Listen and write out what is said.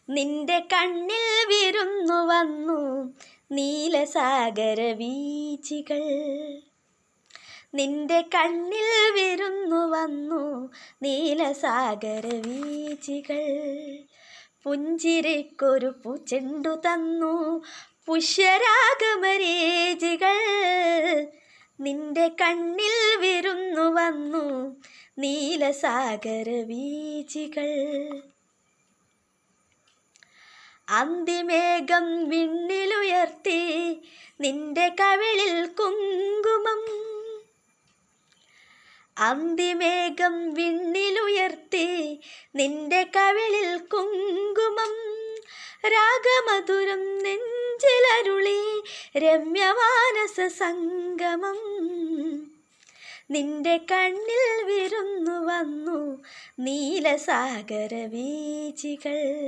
നിന്റെ കണ്ണിൽ വിരുന്നു വന്നു നീലസാഗര വീചികൾ. നിന്റെ കണ്ണിൽ വിരുന്നു വന്നു നീലസാഗര വീചികൾ. പുഞ്ചിരിക്കൊരു പൂച്ചെണ്ടു തന്നു പുഷ്യരാഗമരീചികൾ. നിന്റെ കണ്ണിൽ വിരുന്നു വന്നു നീലസാഗര വീചികൾ. അന്തിമേഘം വിണ്ണിലുയർത്തി നിന്റെ കവിളിൽ കുങ്കുമം. അന്തിമേഘം വിണ്ണിലുയർത്തി നിന്റെ കവിളിൽ കുങ്കുമം. രാഗമധുരം നെഞ്ചിലരുളി രമ്യമാനസ സംഗമം. നിന്റെ കണ്ണിൽ വിരുന്നു വന്നു നീലസാഗര വീചികൾ.